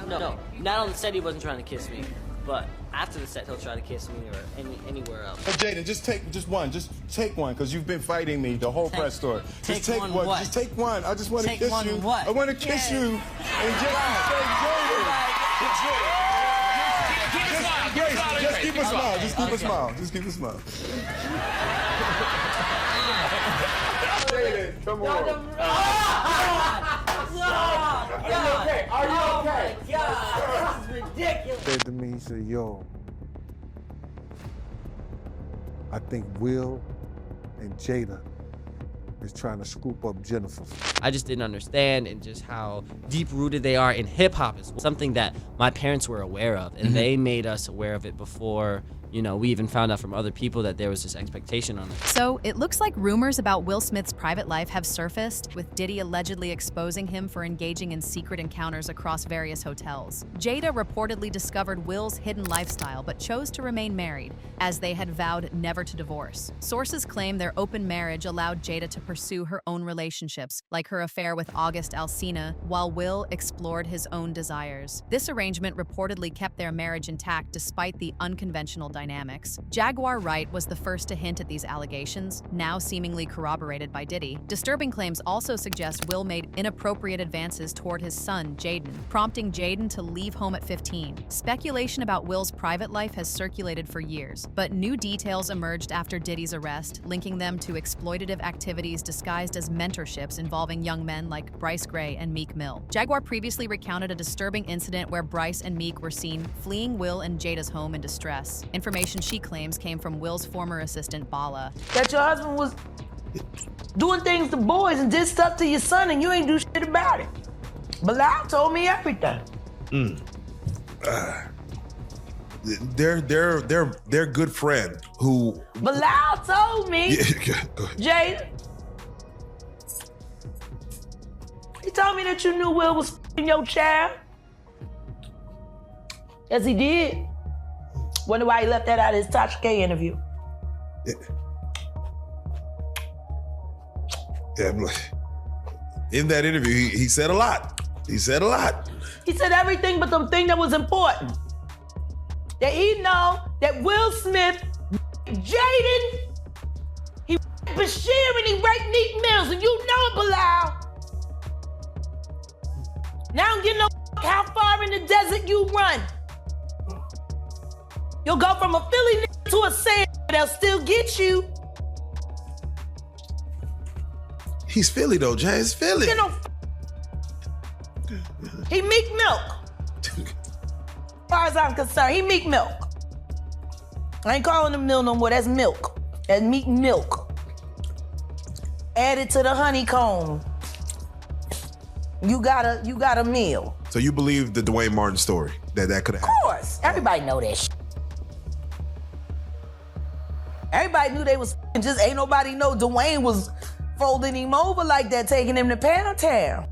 No, not on the set he wasn't trying to kiss me, but after the set he'll try to kiss me or anywhere else. But Jada, just take one, because you've been fighting me the whole press tour. Just take one. What? Just take one. I just want to kiss you. What? I want to kiss you. And just keep a smile. Just keep a smile. Just keep a smile. Jada, come on. Are you okay? Are you okay? God, this is ridiculous. Said to me, he said, yo, I think Will and Jada is trying to scoop up Jennifer. I just didn't understand and just how deep-rooted they are in hip-hop is something that my parents were aware of, and they made us aware of it before, you know, we even found out from other people that there was this expectation on it. So it looks like rumors about Will Smith's private life have surfaced, with Diddy allegedly exposing him for engaging in secret encounters across various hotels. Jada reportedly discovered Will's hidden lifestyle but chose to remain married, as they had vowed never to divorce. Sources claim their open marriage allowed Jada to pursue her own relationships, like her affair with August Alsina, while Will explored his own desires. This arrangement reportedly kept their marriage intact despite the unconventional dynamics. Jaguar Wright was the first to hint at these allegations, now seemingly corroborated by Diddy. Disturbing claims also suggest Will made inappropriate advances toward his son, Jaden, prompting Jaden to leave home at 15. Speculation about Will's private life has circulated for years, but new details emerged after Diddy's arrest, linking them to exploitative activities disguised as mentorships involving young men like Bryce Gray and Meek Mill. Jaguar previously recounted a disturbing incident where Bryce and Meek were seen fleeing Will and Jada's home in distress. Information she claims came from Will's former assistant, Bala. That your husband was doing things to boys and did stuff to your son and you ain't do shit about it. Bilal told me everything. Their good friend who... Bilal told me. Yeah, go ahead. Jada. He told me that you knew Will was f***ing your child. Yes, he did. Wonder why he left that out of his Tasha K interview. Yeah, in that interview, he said a lot. He said a lot. He said everything but the thing that was important. That he know that Will Smith, Jaden, he Bashir and he raped Meek Mills, and you know it, Bilal. Now I don't give no how far in the desert you run. You'll go from a Philly nigga to a sand, they'll still get you. He's Philly though, Jay. It's Philly. You know, he Meek Milk. As far as I'm concerned, he Meek Milk. I ain't calling him Mill no more, that's milk. That's Meek Milk. Added to the honeycomb. You got a meal. So you believe the Dwayne Martin story, that could have happened? Of course, everybody know that shit. Everybody knew they was just ain't nobody know Dwayne was folding him over like that, taking him to Pound Town.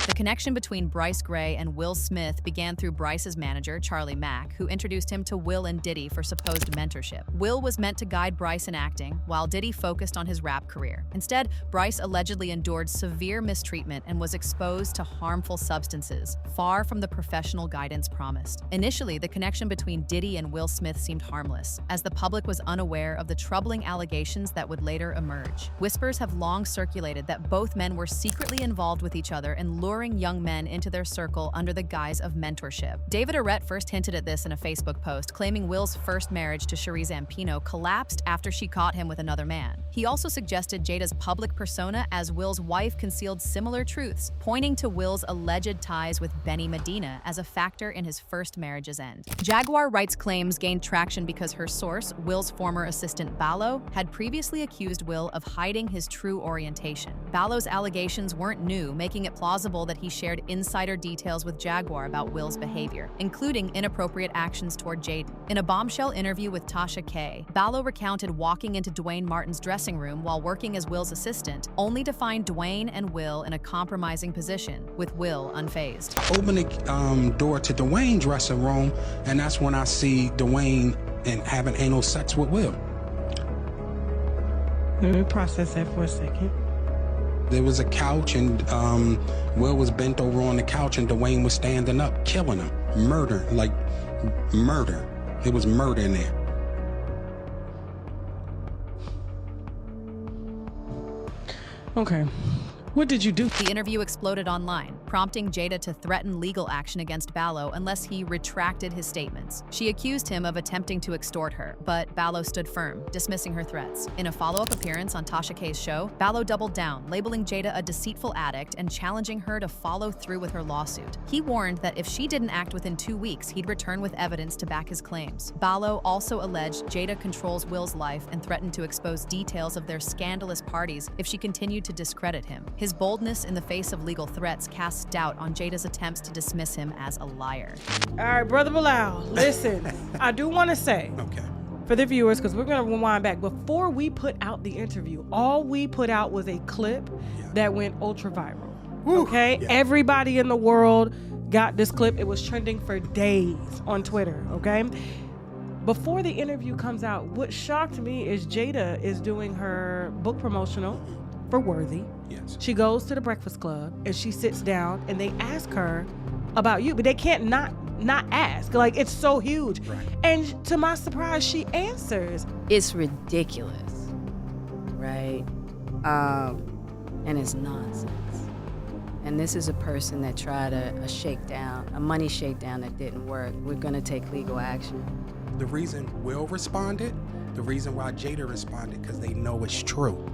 The connection between Bryce Gray and Will Smith began through Bryce's manager, Charlie Mack, who introduced him to Will and Diddy for supposed mentorship. Will was meant to guide Bryce in acting, while Diddy focused on his rap career. Instead, Bryce allegedly endured severe mistreatment and was exposed to harmful substances, far from the professional guidance promised. Initially, the connection between Diddy and Will Smith seemed harmless, as the public was unaware of the troubling allegations that would later emerge. Whispers have long circulated that both men were secretly involved with each other and luring young men into their circle under the guise of mentorship. David Arrett first hinted at this in a Facebook post, claiming Will's first marriage to Cherie Zampino collapsed after she caught him with another man. He also suggested Jada's public persona as Will's wife concealed similar truths, pointing to Will's alleged ties with Benny Medina as a factor in his first marriage's end. Jaguar Wright's claims gained traction because her source, Will's former assistant Ballo, had previously accused Will of hiding his true orientation. Ballo's allegations weren't new, making it plausible that he shared insider details with Jaguar about Will's behavior, including inappropriate actions toward Jaden. In a bombshell interview with Tasha K, Ballo recounted walking into Dwayne Martin's dressing room while working as Will's assistant, only to find Dwayne and Will in a compromising position, with Will unfazed. Open the door to Dwayne's dressing room, and that's when I see Dwayne and having anal sex with Will. Let me process that for a second. There was a couch, and Will was bent over on the couch, and Dwayne was standing up, killing him. Murder, like murder. It was murder in there. Okay. What did you do? The interview exploded online, prompting Jada to threaten legal action against Ballo unless he retracted his statements. She accused him of attempting to extort her, but Ballo stood firm, dismissing her threats. In a follow-up appearance on Tasha K's show, Ballo doubled down, labeling Jada a deceitful addict and challenging her to follow through with her lawsuit. He warned that if she didn't act within 2 weeks, he'd return with evidence to back his claims. Ballo also alleged Jada controls Will's life and threatened to expose details of their scandalous parties if she continued to discredit him. His boldness in the face of legal threats casts doubt on Jada's attempts to dismiss him as a liar. All right, Brother Bilal, listen, I do want to say, for the viewers, because we're going to rewind back, before we put out the interview, all we put out was a clip that went ultra viral. Okay? Yeah. Everybody in the world got this clip. It was trending for days on Twitter, okay? Before the interview comes out, what shocked me is Jada is doing her book promotional for Worthy. Yes. She goes to the Breakfast Club and she sits down and they ask her about you, but they can't not ask. Like, it's so huge. Right. And to my surprise, she answers. It's ridiculous, right? And it's nonsense. And this is a person that tried a money shakedown that didn't work. We're gonna take legal action. The reason Will responded, the reason why Jada responded, because they know it's true.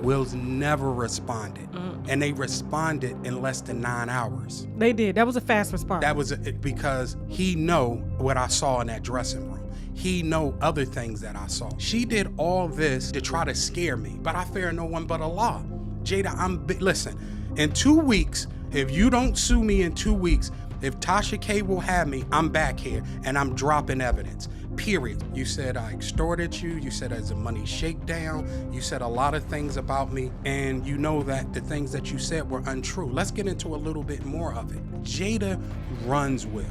Will's never responded, and they responded in less than 9 hours. They did. That was a fast response. That was because he know what I saw in that dressing room. He know other things that I saw. She did all this to try to scare me, but I fear no one but Allah. Jada, listen, in 2 weeks, if you don't sue me in 2 weeks, if Tasha K will have me, I'm back here and I'm dropping evidence. Period. You said I extorted you. You said there's a money shakedown. You said a lot of things about me, and you know that the things that you said were untrue. Let's get into a little bit more of it. Jada runs Will.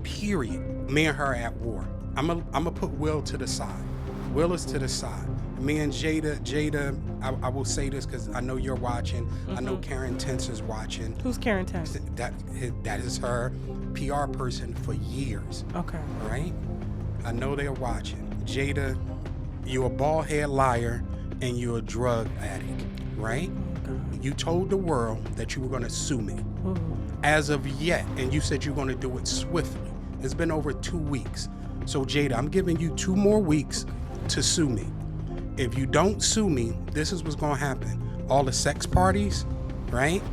Period. Me and her at war. I'm gonna put Will to the side. Will is to the side. Me and Jada, I will say this because I know you're watching. I know Karen Tense is watching. Who's Karen Tense? That is her PR person for years. Okay. Right? I know they're watching. Jada, you're a bald-head liar and you're a drug addict, right? You told the world that you were gonna sue me. As of yet, and you said you're gonna do it swiftly. It's been over 2 weeks. So Jada, I'm giving you 2 more weeks to sue me. If you don't sue me, this is what's gonna happen. All the sex parties, right?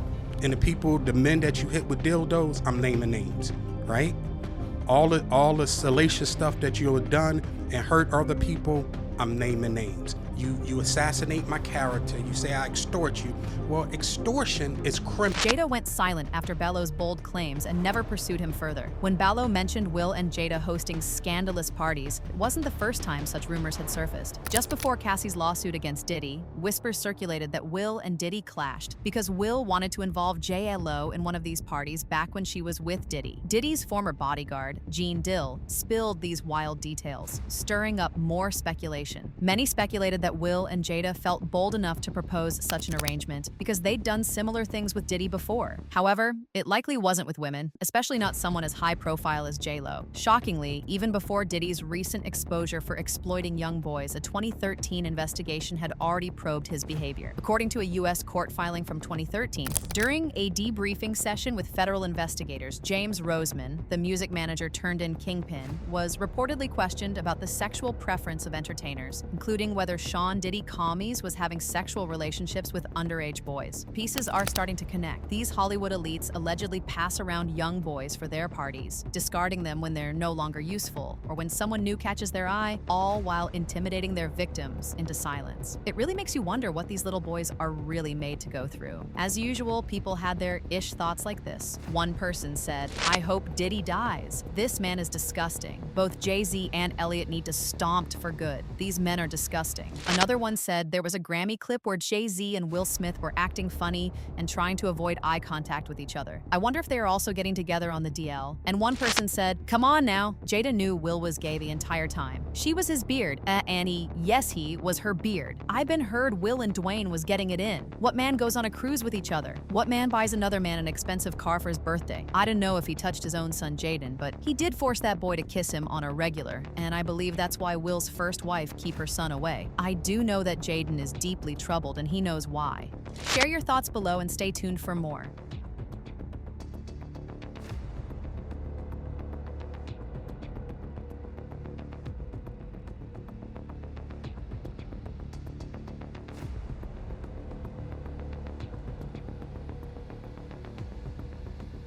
And the men that you hit with dildos, I'm naming names, right? All the salacious stuff that you have done and hurt other people, I'm naming names. You assassinate my character. You say I extort you. Well, extortion is criminal. Jada went silent after Ballo's bold claims and never pursued him further. When Ballo mentioned Will and Jada hosting scandalous parties, it wasn't the first time such rumors had surfaced. Just before Cassie's lawsuit against Diddy, whispers circulated that Will and Diddy clashed because Will wanted to involve J.Lo in one of these parties back when she was with Diddy. Diddy's former bodyguard, Gene Dill, spilled these wild details, stirring up more speculation. Many speculated that Will and Jada felt bold enough to propose such an arrangement because they'd done similar things with Diddy before. However, it likely wasn't with women, especially not someone as high profile as J.Lo. Shockingly, even before Diddy's recent exposure for exploiting young boys, a 2013 investigation had already probed his behavior. According to a U.S. court filing from 2013, during a debriefing session with federal investigators, James Roseman, the music manager turned-in kingpin, was reportedly questioned about the sexual preference of entertainers, including whether Sean Diddy Commies was having sexual relationships with underage boys. Pieces are starting to connect. These Hollywood elites allegedly pass around young boys for their parties, discarding them when they're no longer useful, or when someone new catches their eye, all while intimidating their victims into silence. It really makes you wonder what these little boys are really made to go through. As usual, people had their ish thoughts like this. One person said, "I hope Diddy dies. This man is disgusting. Both Jay-Z and Elliot need to stomped for good. These men are disgusting." Another one said there was a Grammy clip where Jay-Z and Will Smith were acting funny and trying to avoid eye contact with each other. I wonder if they are also getting together on the DL. And one person said, come on now, Jada knew Will was gay the entire time. She was his beard, Annie, yes he was her beard. I've been heard Will and Dwayne was getting it in. What man goes on a cruise with each other? What man buys another man an expensive car for his birthday? I don't know if he touched his own son Jaden, but he did force that boy to kiss him on a regular, and I believe that's why Will's first wife keep her son away. I do know that Jaden is deeply troubled and he knows why. Share your thoughts below and stay tuned for more.